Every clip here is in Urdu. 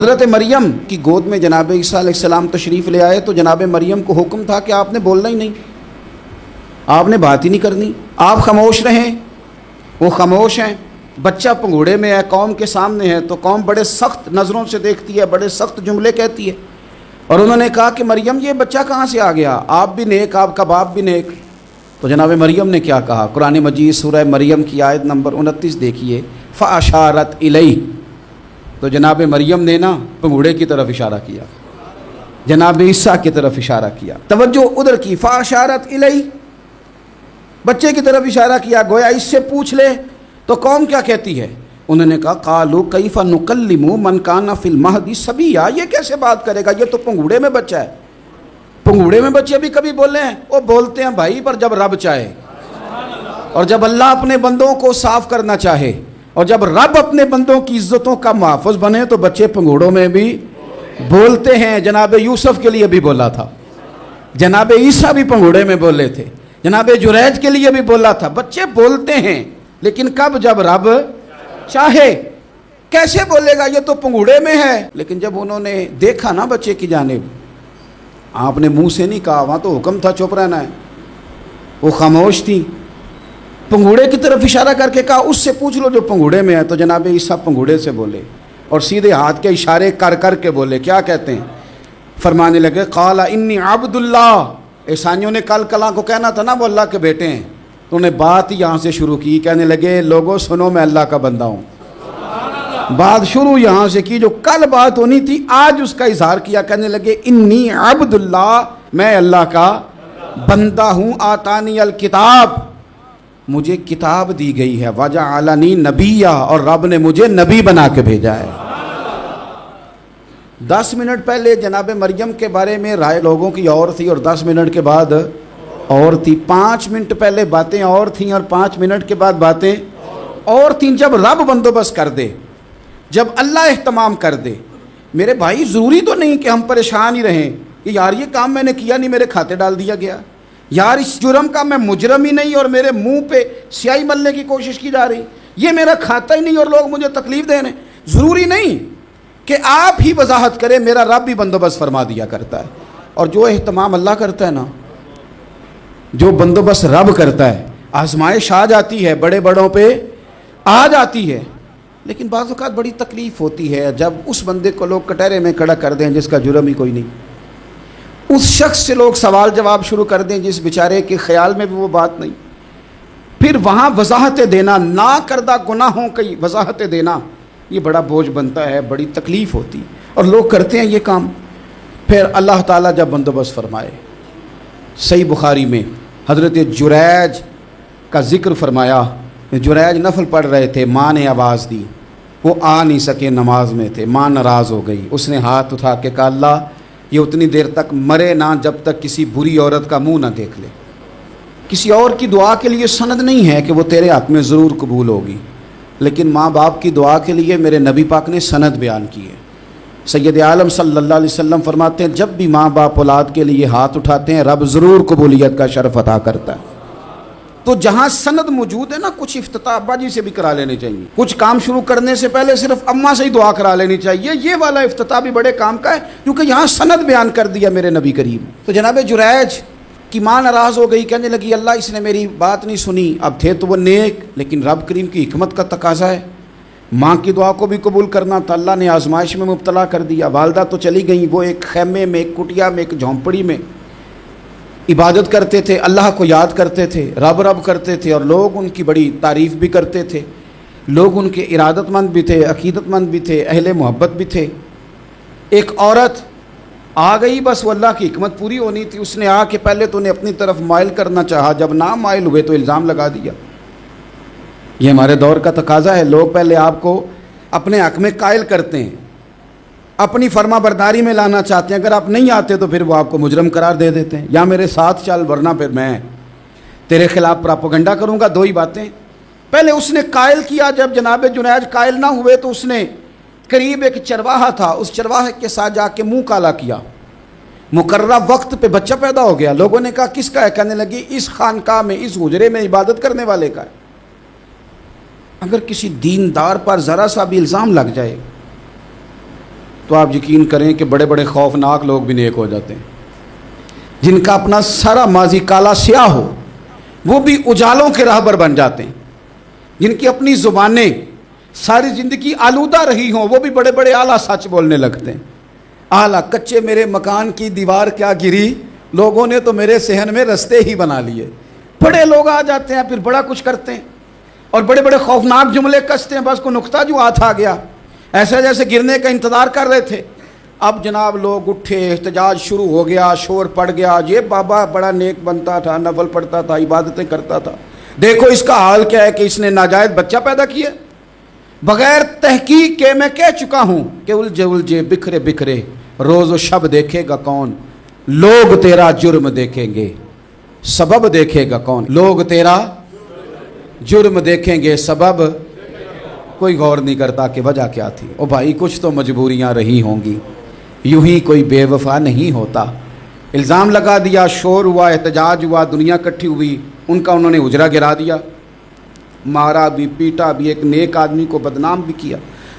حضرت مریم کی گود میں جناب عیسیٰ علیہ السلام تشریف لے آئے تو جناب مریم کو حکم تھا کہ آپ نے بولنا ہی نہیں، آپ نے بات ہی نہیں کرنی، آپ خاموش رہیں۔ وہ خاموش ہیں۔ بچہ پنگوڑے میں ہے، قوم کے سامنے ہے، تو قوم بڑے سخت نظروں سے دیکھتی ہے، بڑے سخت جملے کہتی ہے، اور انہوں نے کہا کہ مریم یہ بچہ کہاں سے آ گیا، آپ بھی نیک، آپ کا باپ بھی نیک۔ تو جناب مریم نے کیا کہا؟ قرآن مجید سورہ مریم کی آیت نمبر 29 دیکھیے، فَأَشَارَتْ إِلَيْهِ۔ تو جناب مریم نے نا پنگوڑے کی طرف اشارہ کیا، جناب عیسیٰ کی طرف اشارہ کیا، توجہ ادھر کی، فَأَشَارَتْ إِلَيْهِ، بچے کی طرف اشارہ کیا، گویا اس سے پوچھ لے۔ تو قوم کیا کہتی ہے؟ انہوں نے کہا قَالُوا كَيْفَ نُكَلِّمُ مَنْ كَانَ فِي الْمَهْدِ صَبِيًّا، یہ کیسے بات کرے گا، یہ تو پنگوڑے میں بچہ ہے۔ پنگوڑے میں بچے بھی کبھی بولے ہیں؟ وہ بولتے ہیں بھائی، پر جب رب چاہے، اور جب اللہ اپنے بندوں کو صاف کرنا چاہے، اور جب رب اپنے بندوں کی عزتوں کا محافظ بنے تو بچے پنگوڑوں میں بھی بولتے ہیں۔ جناب یوسف کے لیے بھی بولا تھا، جناب عیسیٰ بھی پنگوڑے میں بولے تھے، جناب جریج کے لیے بھی بولا تھا۔ بچے بولتے ہیں، لیکن کب؟ جب رب چاہے۔ کیسے بولے گا، یہ تو پنگوڑے میں ہے۔ لیکن جب انہوں نے دیکھا نا بچے کی جانب، آپ نے منہ سے نہیں کہا، وہاں تو حکم تھا چپ رہنا ہے، وہ خاموش تھی، پنگوڑے کی طرف اشارہ کر کے کہا اس سے پوچھ لو جو پنگوڑے میں ہے۔ تو جناب عیسیٰ پنگوڑے سے بولے اور سیدھے ہاتھ کے اشارے کر کر کے بولے۔ کیا کہتے ہیں؟ فرمانے لگے قال انی عبد اللہ۔ عیسائیوں نے کل کلاں کو کہنا تھا نا وہ اللہ کے بیٹے ہیں، تو انہیں بات یہاں سے شروع کی، کہنے لگے لوگوں سنو میں اللہ کا بندہ ہوں۔ بات شروع یہاں سے کی، جو کل بات ہونی تھی آج اس کا اظہار کیا، کہنے لگے انی عبد اللہ، میں اللہ کا بندہ ہوں، آتانی الکتاب، مجھے کتاب دی گئی ہے، وجعلنی نبیّا، اور رب نے مجھے نبی بنا کے بھیجا ہے۔ 10 منٹ پہلے جناب مریم کے بارے میں رائے لوگوں کی اور تھی، اور 10 منٹ کے بعد اور تھی۔ 5 منٹ پہلے باتیں اور تھیں، اور 5 منٹ کے بعد باتیں اور تھیں۔ جب رب بندوبست کر دے، جب اللہ اہتمام کر دے، میرے بھائی ضروری تو نہیں کہ ہم پریشان ہی رہیں کہ یار یہ کام میں نے کیا نہیں، میرے کھاتے ڈال دیا گیا، یار اس جرم کا میں مجرم ہی نہیں اور میرے منہ پہ سیاہی ملنے کی کوشش کی جا رہی، یہ میرا کھاتا ہی نہیں اور لوگ مجھے تکلیف دے رہے ہیں۔ ضروری نہیں کہ آپ ہی وضاحت کریں، میرا رب بھی بندوبست فرما دیا کرتا ہے۔ اور جو اہتمام اللہ کرتا ہے نا، جو بندوبست رب کرتا ہے، آزمائش آ جاتی ہے، بڑے بڑوں پہ آ جاتی ہے، لیکن بعض اوقات بڑی تکلیف ہوتی ہے جب اس بندے کو لوگ کٹہرے میں کھڑا کر دیں جس کا جرم ہی کوئی نہیں، اس شخص سے لوگ سوال جواب شروع کر دیں جس بیچارے کے خیال میں بھی وہ بات نہیں، پھر وہاں وضاحتیں دینا، نہ کردہ گناہوں کی وضاحتیں دینا، یہ بڑا بوجھ بنتا ہے، بڑی تکلیف ہوتی، اور لوگ کرتے ہیں یہ کام۔ پھر اللہ تعالیٰ جب بندوبست فرمائے، صحیح بخاری میں حضرت جریج کا ذکر فرمایا، جریج نفل پڑھ رہے تھے، ماں نے آواز دی، وہ آ نہیں سکے، نماز میں تھے، ماں ناراض ہو گئی، اس نے ہاتھ اٹھا کے کہا اللہ یہ اتنی دیر تک مرے نہ جب تک کسی بری عورت کا منہ نہ دیکھ لے۔ کسی اور کی دعا کے لیے سند نہیں ہے کہ وہ تیرے حق میں ضرور قبول ہوگی، لیکن ماں باپ کی دعا کے لیے میرے نبی پاک نے سند بیان کی ہے۔ سید عالم صلی اللہ علیہ وسلم فرماتے ہیں جب بھی ماں باپ اولاد کے لیے ہاتھ اٹھاتے ہیں رب ضرور قبولیت کا شرف عطا کرتا ہے۔ تو جہاں سند موجود ہے نا، کچھ افتتاح ابا جی سے بھی کرا لینے چاہیے، کچھ کام شروع کرنے سے پہلے صرف اماں سے ہی دعا کرا لینی چاہیے، یہ والا افتتاح بھی بڑے کام کا ہے کیونکہ یہاں سند بیان کر دیا میرے نبی کریم۔ تو جناب جریج کی ماں ناراض ہو گئی، کہنے لگی اللہ اس نے میری بات نہیں سنی، اب تھے تو وہ نیک، لیکن رب کریم کی حکمت کا تقاضا ہے، ماں کی دعا کو بھی قبول کرنا تھا، اللہ نے آزمائش میں مبتلا کر دیا۔ والدہ تو چلی گئیں، وہ ایک خیمے میں، ایک کٹیا میں، ایک جھونپڑی میں عبادت کرتے تھے، اللہ کو یاد کرتے تھے، رب رب کرتے تھے، اور لوگ ان کی بڑی تعریف بھی کرتے تھے، لوگ ان کے ارادت مند بھی تھے، عقیدت مند بھی تھے، اہل محبت بھی تھے۔ ایک عورت آ گئی، بس وہ اللہ کی حکمت پوری ہونی تھی، اس نے آ کے پہلے تو انہیں اپنی طرف مائل کرنا چاہا، جب نہ مائل ہوئے تو الزام لگا دیا۔ یہ ہمارے دور کا تقاضا ہے، لوگ پہلے آپ کو اپنے حق میں قائل کرتے ہیں، اپنی فرما برداری میں لانا چاہتے ہیں، اگر آپ نہیں آتے تو پھر وہ آپ کو مجرم قرار دے دیتے ہیں، یا میرے ساتھ چل ورنہ پھر میں تیرے خلاف پراپیگنڈا کروں گا، دو ہی باتیں۔ پہلے اس نے قائل کیا، جب جناب جنیج قائل نہ ہوئے تو اس نے قریب ایک چرواہا تھا، اس چرواہے کے ساتھ جا کے منہ کالا کیا، مقررہ وقت پہ بچہ پیدا ہو گیا۔ لوگوں نے کہا کس کا ہے؟ کہنے لگی اس خانقاہ میں، اس حجرے میں عبادت کرنے والے کا ہے۔ اگر کسی دیندار پر ذرا سا بھی الزام لگ جائے تو آپ یقین کریں کہ بڑے بڑے خوفناک لوگ بھی نیک ہو جاتے ہیں. جن کا اپنا سارا ماضی کالا سیاہ ہو وہ بھی اجالوں کے راہبر بن جاتے ہیں. جن کی اپنی زبانیں ساری زندگی آلودہ رہی ہوں وہ بھی بڑے بڑے اعلیٰ سچ بولنے لگتے ہیں. اعلیٰ کچے میرے مکان کی دیوار کیا گری، لوگوں نے تو میرے صحن میں رستے ہی بنا لیے. بڑے لوگ آ جاتے ہیں پھر بڑا کچھ کرتے ہیں اور بڑے بڑے خوفناک جملے کستے ہیں. بس کو نقطہ جو ہاتھ آ گیا ایسے جیسے گرنے کا انتظار کر رہے تھے. اب جناب لوگ اٹھے، احتجاج شروع ہو گیا، شور پڑ گیا. یہ بابا بڑا نیک بنتا تھا، نفل پڑھتا تھا، عبادتیں کرتا تھا، دیکھو اس کا حال کیا ہے کہ اس نے ناجائز بچہ پیدا کیا. بغیر تحقیق کے میں کہہ چکا ہوں کہ الجھے الجھے بکھرے بکھرے روز و شب دیکھے گا کون. لوگ تیرا جرم دیکھیں گے، سبب دیکھے گا کون. لوگ تیرا جرم دیکھیں گے، سبب کوئی غور نہیں کرتا کہ وجہ کیا تھی. او بھائی کچھ تو مجبوریاں رہی ہوں گی، یوں ہی کوئی بے وفا نہیں ہوتا. الزام لگا دیا، شور ہوا، احتجاج ہوا، دنیا اکٹھی ہوئی، ان کا انہوں نے اجرا گرا دیا، مارا بھی، پیٹا بھی، ایک نیک آدمی کو بدنام بھی کیا،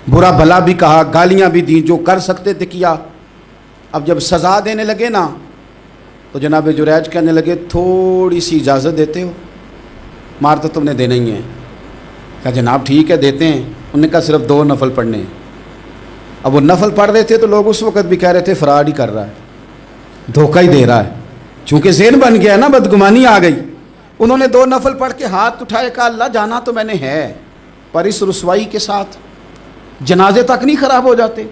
برا بھلا بھی کہا، گالیاں بھی دی، جو کر سکتے تھے کیا. اب جب سزا دینے لگے نا تو جناب جریج کہنے لگے تھوڑی سی اجازت دیتے ہو، مار تو تم نے دینا ہی ہے. کہا جناب ٹھیک ہے دیتے ہیں. انہوں نے کہا صرف 2 نفل پڑھنے ہیں. اب وہ نفل پڑھ رہے تھے تو لوگ اس وقت بھی کہہ رہے تھے فراڈ ہی کر رہا ہے، دھوکہ ہی دے رہا ہے. چونکہ ذہن بن گیا نا، بدگمانی آ گئی. انہوں نے 2 نفل پڑھ کے ہاتھ اٹھائے، کہا اللہ جانا تو میں نے ہے، پر اس رسوائی کے ساتھ جنازے تک نہیں خراب ہو جاتے،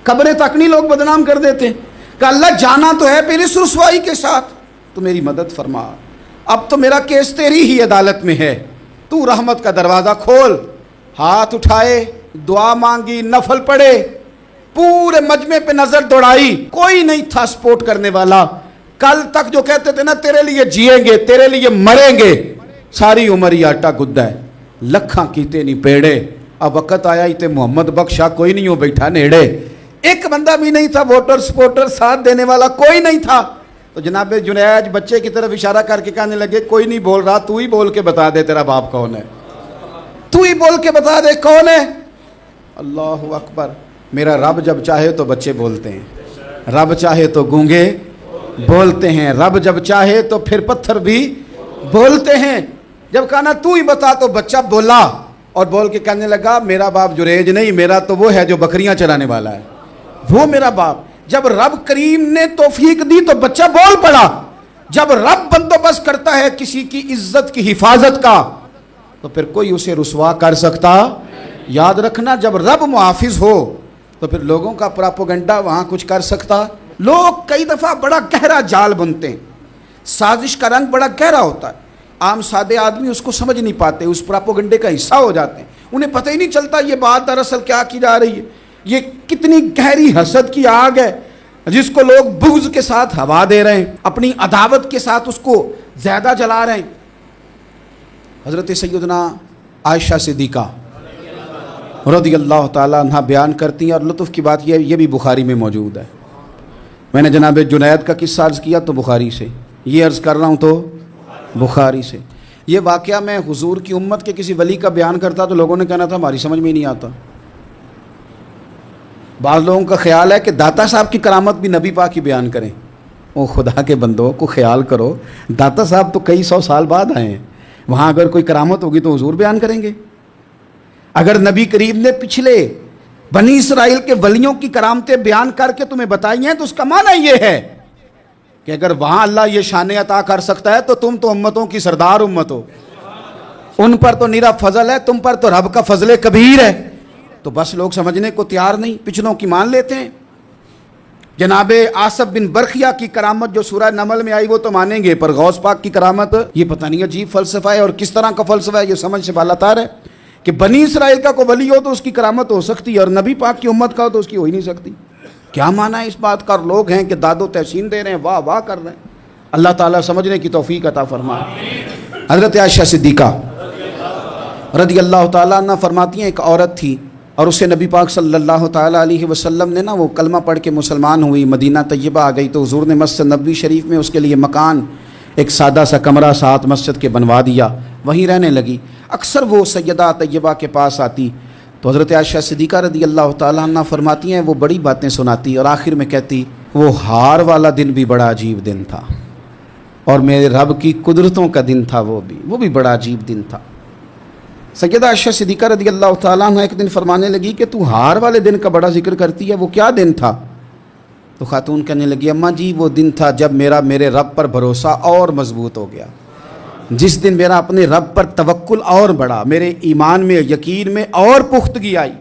قبریں تک نہیں لوگ بدنام کر دیتے. کہا اللہ جانا تو ہے، پھر اس رسوائی کے ساتھ تو میری مدد فرما. اب تو میرا کیس تیری ہی عدالت میں ہے، تو رحمت کا دروازہ کھول. ہاتھ اٹھائے، دعا مانگی، نفل پڑھے، پورے مجمع پہ نظر دوڑائی، کوئی نہیں تھا سپورٹ کرنے والا. کل تک جو کہتے تھے نا تیرے لیے جیئیں گے، تیرے لیے مریں گے، ساری عمر ہی آٹا گدہ ہے، لکھاں کیتے نہیں پیڑے. اب وقت آیا ہی تے محمد بخشا کوئی نہیں ہو بیٹھا نیڑے. ایک بندہ بھی نہیں تھا ووٹر سپورٹر ساتھ دینے والا، کوئی نہیں تھا. تو جناب جنید بچے کی طرف اشارہ کر کے کہنے لگے کوئی نہیں بول رہا، تو ہی بول کے بتا دے تیرا باپ کون ہے، تو ہی بول کے بتا دے کون ہے. اللہ اکبر. میرا رب جب چاہے تو بچے بولتے ہیں، رب چاہے تو گونگے بولتے ہیں، رب جب چاہے تو پھر پتھر بھی بولتے ہیں. جب کہا نا تو ہی بتا تو بچہ بولا اور بول کے کہنے لگا میرا باپ جریج نہیں، میرا تو وہ ہے جو بکریاں چرانے والا ہے، وہ میرا باپ. جب رب کریم نے توفیق دی تو بچہ بول پڑا. جب رب بندوبست کرتا ہے کسی کی عزت کی حفاظت کا تو پھر کوئی اسے رسوا کر سکتا. یاد رکھنا جب رب محافظ ہو تو پھر لوگوں کا پراپوگنڈا وہاں کچھ کر سکتا. لوگ کئی دفعہ بڑا گہرا جال بنتے ہیں، سازش کا رنگ بڑا گہرا ہوتا ہے، عام سادے آدمی اس کو سمجھ نہیں پاتے، اس پراپوگنڈے کا حصہ ہو جاتے ہیں، انہیں پتہ ہی نہیں چلتا یہ بات دراصل کیا کی جا رہی ہے. یہ کتنی گہری حسد کی آگ ہے جس کو لوگ بغض کے ساتھ ہوا دے رہے ہیں، اپنی عداوت کے ساتھ اس کو زیادہ جلا رہے ہیں. حضرت سیدنا عائشہ صدیقہ رضی اللہ تعالیٰ عنہ بیان کرتی ہیں، اور لطف کی بات یہ بھی بخاری میں موجود ہے. میں نے جناب جنید کا قصہ عرض کیا تو بخاری سے، یہ عرض کر رہا ہوں تو بخاری سے. یہ واقعہ میں حضور کی امت کے کسی ولی کا بیان کرتا تو لوگوں نے کہنا تھا ہماری سمجھ میں ہی نہیں آتا. بعض لوگوں کا خیال ہے کہ داتا صاحب کی کرامت بھی نبی پاک کی بیان کریں. او خدا کے بندوں کو خیال کرو، داتا صاحب تو کئی 100 سال بعد آئے ہیں، وہاں اگر کوئی کرامت ہوگی تو حضور بیان کریں گے. اگر نبی کریم نے پچھلے بنی اسرائیل کے ولیوں کی کرامتیں بیان کر کے تمہیں بتائی ہیں تو اس کا معنی یہ ہے کہ اگر وہاں اللہ یہ شان عطا کر سکتا ہے تو تم تو امتوں کی سردار امت ہو، ان پر تو نیرا فضل ہے، تم پر تو رب کا فضل کبیر ہے. تو بس لوگ سمجھنے کو تیار نہیں، پچھلوں کی مان لیتے ہیں. جناب آصف بن برخیہ کی کرامت جو سورہ نمل میں آئی وہ تو مانیں گے، پر غوث پاک کی کرامت یہ پتہ نہیں عجیب فلسفہ ہے اور کس طرح کا فلسفہ ہے، یہ سمجھ سے بالاتر ہے کہ بنی اسرائیل کا کوئی ولی ہو تو اس کی کرامت ہو سکتی ہے اور نبی پاک کی امت کا ہو تو اس کی ہو ہی نہیں سکتی. کیا معنی ہے اس بات کا؟ لوگ ہیں کہ داد و تحسین دے رہے ہیں، واہ واہ کر رہے ہیں. اللہ تعالیٰ سمجھنے کی توفیق عطا فرمائے. حضرت عائشہ صدیقہ رضی اللہ تعالیٰ عنہ فرماتی ہیں ایک عورت تھی اور اسے نبی پاک صلی اللہ تعالیٰ علیہ وسلم نے وہ کلمہ پڑھ کے مسلمان ہوئی، مدینہ طیبہ آ گئی تو حضور نے مسجد نبوی شریف میں اس کے لیے مکان ایک سادہ سا کمرہ ساتھ مسجد کے بنوا دیا، وہیں رہنے لگی. اکثر وہ سیدہ طیبہ کے پاس آتی تو تو حضرت عائشہ صدیقہ رضی اللہ تعالیٰ عنہ فرماتی ہیں وہ بڑی باتیں سناتی اور آخر میں کہتی وہ ہار والا دن بھی بڑا عجیب دن تھا، اور میرے رب کی قدرتوں کا دن تھا، وہ بھی بڑا عجیب دن تھا۔ سیدہ عائشہ صدیقہ رضی اللہ تعالیٰ عنہ ایک دن فرمانے لگی کہ تو ہار والے دن کا بڑا ذکر کرتی ہے، وہ کیا دن تھا؟ تو خاتون کہنے لگی اماں جی وہ دن تھا جب میرے رب پر بھروسہ اور مضبوط ہو گیا، جس دن میرا اپنے رب پر توکل اور بڑھا، میرے ایمان میں یقین میں اور پختگی آئی۔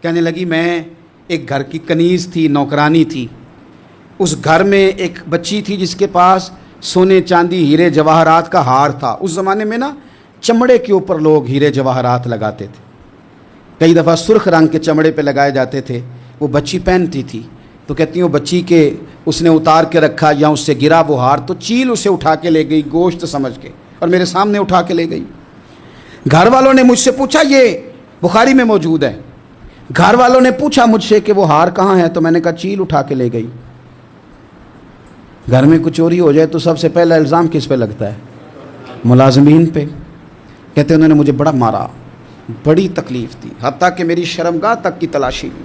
کہنے لگی میں ایک گھر کی کنیز تھی، نوکرانی تھی، اس گھر میں ایک بچی تھی جس کے پاس سونے چاندی ہیرے جواہرات کا ہار تھا۔ اس زمانے میں نا چمڑے کے اوپر لوگ ہیرے جواہرات لگاتے تھے، کئی دفعہ سرخ رنگ کے چمڑے پہ لگائے جاتے تھے، وہ بچی پہنتی تھی۔ تو کہتی ہوں بچی کے اس نے اتار کے رکھا یا اس سے گرا وہ ہار تو چیل اسے اٹھا کے لے گئی گوشت سمجھ کے، اور میرے سامنے اٹھا کے لے گئی۔ گھر والوں نے مجھ سے پوچھا، یہ بخاری میں موجود ہے، گھر والوں نے پوچھا مجھ سے کہ وہ ہار کہاں ہے، تو میں نے کہا چیل اٹھا کے لے گئی۔ گھر میں کچھ چوری ہو جائے تو سب سے پہلا الزام کس پہ لگتا ہے؟ ملازمین پہ۔ کہتے انہوں نے مجھے بڑا مارا، بڑی تکلیف تھی، حتیٰ کہ میری شرمگاہ تک کی تلاشی لی،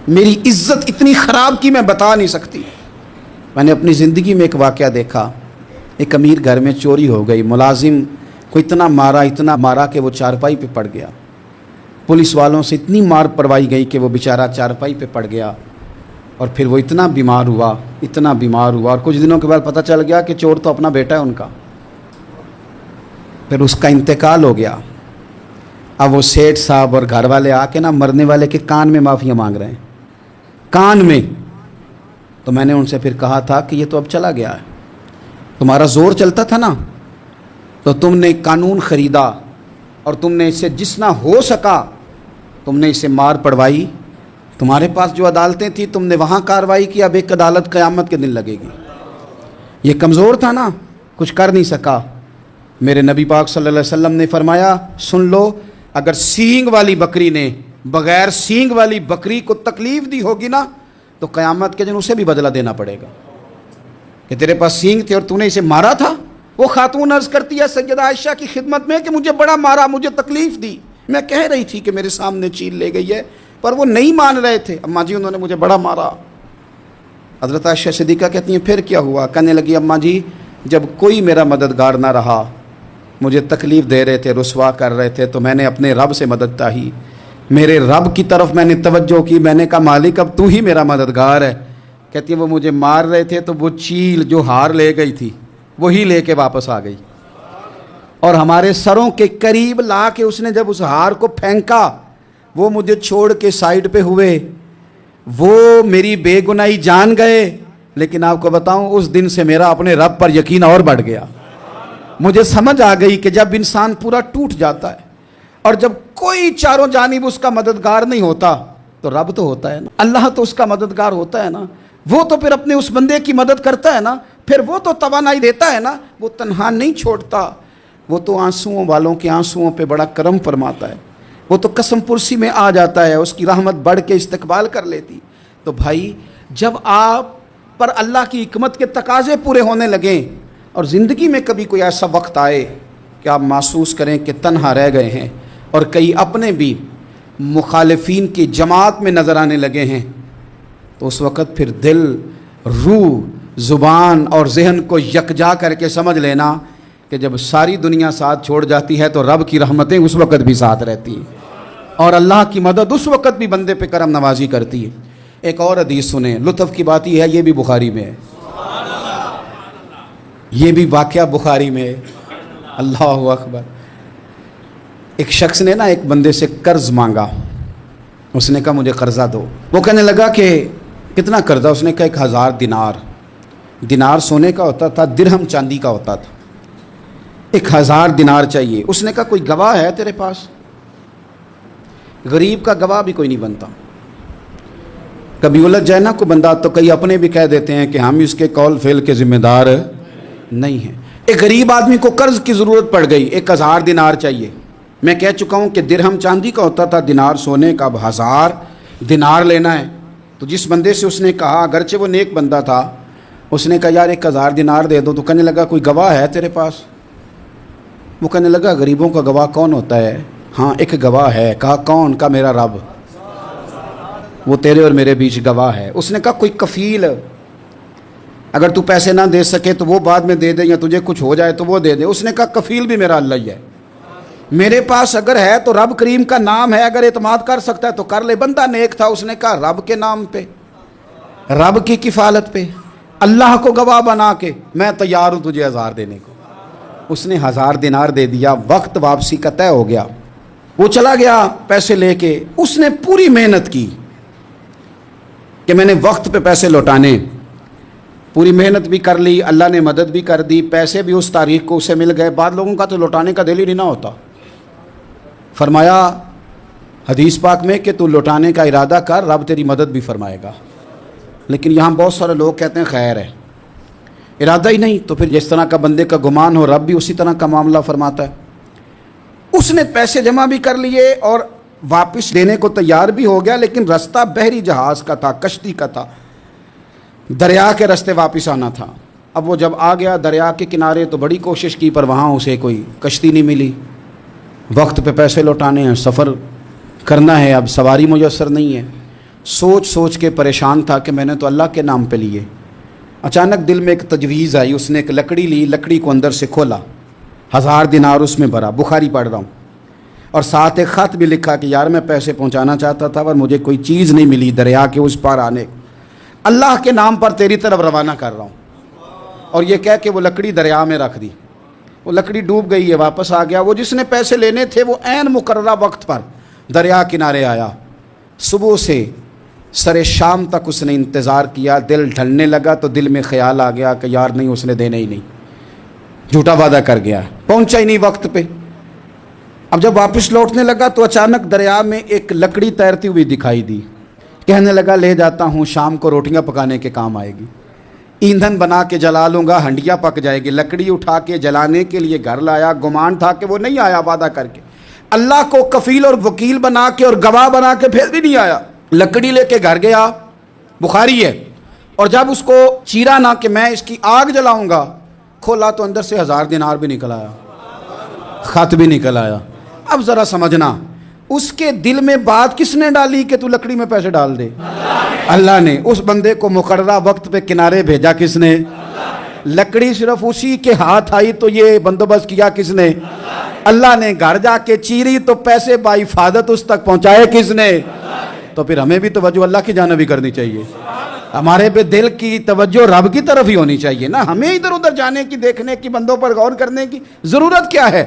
میری عزت اتنی خراب کی میں بتا نہیں سکتی۔ میں نے اپنی زندگی میں ایک واقعہ دیکھا، ایک امیر گھر میں چوری ہو گئی، ملازم کو اتنا مارا کہ وہ چارپائی پہ پڑ گیا، پولیس والوں سے اتنی مار پڑوائی گئی کہ وہ بیچارہ چارپائی پہ پڑ گیا، اور پھر وہ اتنا بیمار ہوا اور کچھ دنوں کے بعد پتہ چل گیا کہ چور تو اپنا بیٹا ہے ان کا، پھر اس کا انتقال ہو گیا۔ اب وہ سیٹھ صاحب اور گھر والے آ کے نا مرنے والے کے کان میں معافیاں مانگ رہے ہیں، کان میں۔ تو میں نے ان سے پھر کہا تھا کہ یہ تو اب چلا گیا ہے، تمہارا زور چلتا تھا نا، تو تم نے قانون خریدا اور تم نے اسے جتنا ہو سکا تم نے اسے مار پڑوائی، تمہارے پاس جو عدالتیں تھیں تم نے وہاں کارروائی کی، اب ایک عدالت قیامت کے دن لگے گی۔ یہ کمزور تھا نا، کچھ کر نہیں سکا۔ میرے نبی پاک صلی اللہ علیہ وسلم نے فرمایا سن لو، اگر سینگ والی بکری نے بغیر سینگ والی بکری کو تکلیف دی ہوگی نا تو قیامت کے دن اسے بھی بدلہ دینا پڑے گا کہ تیرے پاس سینگ تھے اور تو نے اسے مارا تھا۔ وہ خاتون عرض کرتی ہے سیدہ عائشہ کی خدمت میں کہ مجھے بڑا مارا، مجھے تکلیف دی، میں کہہ رہی تھی کہ میرے سامنے چیل لے گئی ہے پر وہ نہیں مان رہے تھے، اماں جی انہوں نے مجھے بڑا مارا۔ حضرت عائشہ صدیقہ کہتی ہیں پھر کیا ہوا؟ کہنے لگی اماں جی جب کوئی میرا مددگار نہ رہا، مجھے تکلیف دے رہے تھے، رسوا کر رہے تھے، تو میں نے اپنے رب سے مدد چاہی، میرے رب کی طرف میں نے توجہ کی، میں نے کہا مالک اب تو ہی میرا مددگار ہے۔ کہتی ہے وہ مجھے مار رہے تھے تو وہ چیل جو ہار لے گئی تھی وہی لے کے واپس آ گئی، اور ہمارے سروں کے قریب لا کے اس نے جب اس ہار کو پھینکا، وہ مجھے چھوڑ کے سائیڈ پہ ہوئے، وہ میری بے گناہی جان گئے، لیکن آپ کو بتاؤں اس دن سے میرا اپنے رب پر یقین اور بڑھ گیا۔ مجھے سمجھ آ گئی کہ جب انسان پورا ٹوٹ جاتا ہے اور جب کوئی چاروں جانب اس کا مددگار نہیں ہوتا تو رب تو ہوتا ہے نا، اللہ تو اس کا مددگار ہوتا ہے نا، وہ تو پھر اپنے اس بندے کی مدد کرتا ہے نا، پھر وہ تو توانائی دیتا ہے نا، وہ تنہا نہیں چھوڑتا، وہ تو آنسوؤں والوں کے آنسوؤں پہ بڑا کرم فرماتا ہے، وہ تو قسم پرسی میں آ جاتا ہے، اس کی رحمت بڑھ کے استقبال کر لیتی۔ تو بھائی جب آپ پر اللہ کی حکمت کے تقاضے پورے ہونے لگیں اور زندگی میں کبھی کوئی ایسا وقت آئے کہ آپ محسوس کریں کہ تنہا رہ گئے ہیں اور کئی اپنے بھی مخالفین کی جماعت میں نظر آنے لگے ہیں، تو اس وقت پھر دل، روح، زبان اور ذہن کو یکجا کر کے سمجھ لینا کہ جب ساری دنیا ساتھ چھوڑ جاتی ہے تو رب کی رحمتیں اس وقت بھی ساتھ رہتی ہیں اور اللہ کی مدد اس وقت بھی بندے پہ کرم نوازی کرتی ہے۔ ایک اور حدیث سنیں، لطف کی بات یہ ہے یہ بھی بخاری میں ہے، یہ بھی واقعہ بخاری میں ہے۔ اللہ اکبر۔ ایک شخص نے نا ایک بندے سے قرض مانگا، اس نے کہا مجھے قرضہ دو۔ وہ کہنے لگا کہ کتنا قرضہ؟ اس نے کہا 1000 دینار۔ دینار سونے کا ہوتا تھا، درہم چاندی کا ہوتا تھا۔ 1000 دینار چاہیے۔ اس نے کہا کوئی گواہ ہے تیرے پاس؟ غریب کا گواہ بھی کوئی نہیں بنتا، کبھی الجھ جائے نا کوئی بندہ تو کئی اپنے بھی کہہ دیتے ہیں کہ ہم اس کے قول فعل کے ذمہ دار نہیں ہیں۔ ایک غریب آدمی کو قرض کی ضرورت پڑ گئی، 1000 دینار چاہیے۔ میں کہہ چکا ہوں کہ درہم چاندی کا ہوتا تھا، دینار سونے کا، اب 1000 دینار لینا ہے۔ تو جس بندے سے اس نے کہا، اگرچہ وہ نیک بندہ تھا، اس نے کہا یار 1000 دینار دے دو، تو کہنے لگا کوئی گواہ ہے تیرے پاس؟ وہ کہنے لگا غریبوں کا گواہ کون ہوتا ہے؟ ہاں ایک گواہ ہے. کہا کون؟ کا میرا رب، وہ تیرے اور میرے بیچ گواہ ہے. اس نے کہا کوئی کفیل، اگر تو پیسے نہ دے سکے تو وہ بعد میں دے دے، یا تجھے کچھ ہو جائے تو وہ دے دے. اس نے کہا کفیل بھی میرا اللہ ہی ہے، میرے پاس اگر ہے تو رب کریم کا نام ہے، اگر اعتماد کر سکتا ہے تو کر لے. بندہ نیک تھا، اس نے کہا رب کے نام پہ، رب کی کفالت پہ، اللہ کو گواہ بنا کے میں تیار ہوں تجھے 1000 دینے کو. اس نے 1000 دینار دے دیا. وقت واپسی کا طے ہو گیا، وہ چلا گیا پیسے لے کے. اس نے پوری محنت کی کہ میں نے وقت پہ پیسے لوٹانے، پوری محنت بھی کر لی، اللہ نے مدد بھی کر دی، پیسے بھی اس تاریخ کو اسے مل گئے. بعض لوگوں کا تو لوٹانے کا دل ہی نہیں نہ ہوتا. فرمایا حدیث پاک میں کہ تو لوٹانے کا ارادہ کر، رب تیری مدد بھی فرمائے گا. لیکن یہاں بہت سارے لوگ کہتے ہیں خیر ہے، ارادہ ہی نہیں. تو پھر جس طرح کا بندے کا گمان ہو رب بھی اسی طرح کا معاملہ فرماتا ہے. اس نے پیسے جمع بھی کر لیے اور واپس دینے کو تیار بھی ہو گیا، لیکن رستہ بحری جہاز کا تھا، کشتی کا تھا، دریا کے راستے واپس آنا تھا. اب وہ جب آ گیا دریا کے کنارے تو بڑی کوشش کی، پر وہاں اسے کوئی کشتی نہیں ملی. وقت پہ پیسے لوٹانے ہیں، سفر کرنا ہے، اب سواری میسر نہیں ہے. سوچ سوچ کے پریشان تھا کہ میں نے تو اللہ کے نام پہ لیے. اچانک دل میں ایک تجویز آئی. اس نے ایک لکڑی لی، لکڑی کو اندر سے کھولا، 1000 دینار اس میں بھرا. بخاری پڑھ رہا ہوں، اور ساتھ ایک خط بھی لکھا کہ یار میں پیسے پہنچانا چاہتا تھا پر مجھے کوئی چیز نہیں ملی دریا کے اس پار آنے، اللہ کے نام پر تیری طرف روانہ کر رہا ہوں. اور یہ کہہ کہ وہ لکڑی دریا میں رکھ دی. وہ لکڑی ڈوب گئی ہے، واپس آ گیا. وہ جس نے پیسے لینے تھے وہ عین مقررہ وقت پر دریا کنارے آیا. صبح سے سر شام تک اس نے انتظار کیا. دل ڈھلنے لگا تو دل میں خیال آ گیا کہ یار نہیں، اس نے دینے ہی نہیں، جھوٹا وعدہ کر گیا، پہنچا ہی نہیں وقت پہ. اب جب واپس لوٹنے لگا تو اچانک دریا میں ایک لکڑی تیرتی ہوئی دکھائی دی. کہنے لگا لے جاتا ہوں، شام کو روٹیاں پکانے کے کام آئے گی، ایندھن بنا کے جلا لوں گا، ہنڈیا پک جائے گی. لکڑی اٹھا کے جلانے کے لیے گھر لایا. گمان تھا کہ وہ نہیں آیا وعدہ کر کے، اللہ کو کفیل اور وکیل بنا کے اور گواہ بنا کے پھر بھی نہیں آیا. لکڑی لے کے گھر گیا، بخاری ہے. اور جب اس کو چیرا نہ کہ میں اس کی آگ جلاؤں گا، کھولا تو اندر سے 1000 دینار بھی نکل آیا، خط بھی نکل آیا. اب ذرا سمجھنا، اس کے دل میں بات کس نے ڈالی کہ تو لکڑی میں پیسے ڈال دے؟ اللہ نے. اس بندے کو مقررہ وقت پہ کنارے بھیجا کس نے؟ لکڑی صرف اسی کے ہاتھ آئی تو یہ بندوبست کیا کس نے؟ اللہ نے. گھر جا کے چیری تو پیسے بحفاظت اس تک پہنچائے کس نے؟ تو پھر ہمیں بھی توجہ اللہ کی جانب ہی کرنی چاہیے. ہمارے پہ دل کی توجہ رب کی طرف ہی ہونی چاہیے نا. ہمیں ادھر ادھر جانے کی، دیکھنے کی، بندوں پر غور کرنے کی ضرورت کیا ہے؟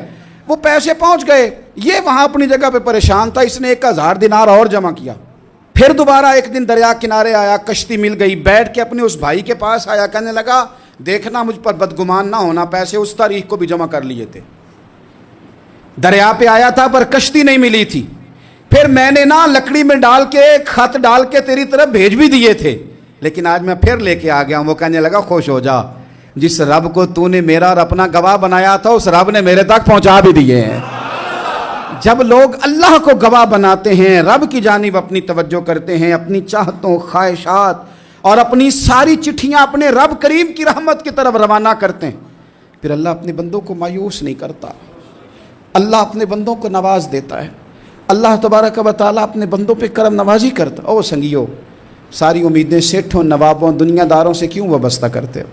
وہ پیسے پہنچ گئے، یہ وہاں اپنی جگہ پہ پریشان تھا. اس نے 1000 دینار اور جمع کیا. پھر دوبارہ ایک دن دریا کنارے آیا، کشتی مل گئی. بیٹھ کے اپنے اس بھائی کے پاس آیا، کہنے لگا دیکھنا مجھ پر بدگمان نہ ہونا، پیسے اس تاریخ کو بھی جمع کر لیے تھے. دریا پہ آیا تھا پر کشتی نہیں ملی تھی. پھر میں نے نا لکڑی میں ڈال کے خط ڈال کے تیری طرف بھیج بھی دیے تھے، لیکن آج میں پھر لے کے آ گیا ہوں. وہ کہنے لگا خوش ہو جا، جس رب کو تو نے میرا اور اپنا گواہ بنایا تھا اس رب نے میرے تک پہنچا بھی دیے ہیں. جب لوگ اللہ کو گواہ بناتے ہیں، رب کی جانب اپنی توجہ کرتے ہیں، اپنی چاہتوں، خواہشات اور اپنی ساری چٹھیاں اپنے رب کریم کی رحمت کی طرف روانہ کرتے ہیں، پھر اللہ اپنے بندوں کو مایوس نہیں کرتا. اللہ اپنے بندوں کو نواز دیتا ہے. اللہ تبارک و تعالیٰ اپنے بندوں پہ کرم نوازی کرتا. او سنگیو، ساری امیدیں سیٹھوں، نوابوں، دنیا داروں سے کیوں وابستہ کرتے ہو؟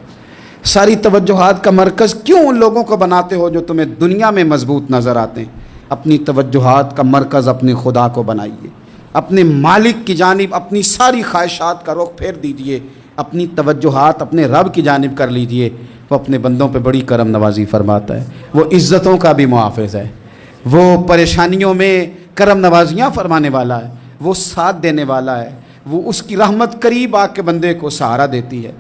ساری توجہات کا مرکز کیوں ان لوگوں کو بناتے ہو جو تمہیں دنیا میں مضبوط نظر آتے ہیں؟ اپنی توجہات کا مرکز اپنے خدا کو بنائیے، اپنے مالک کی جانب اپنی ساری خواہشات کا رخ پھیر دیجئے، اپنی توجہات اپنے رب کی جانب کر لیجئے. وہ اپنے بندوں پہ بڑی کرم نوازی فرماتا ہے. وہ عزتوں کا بھی محافظ ہے، وہ پریشانیوں میں کرم نوازیاں فرمانے والا ہے، وہ ساتھ دینے والا ہے، وہ اس کی رحمت قریب آ کے بندے کو سہارا دیتی ہے.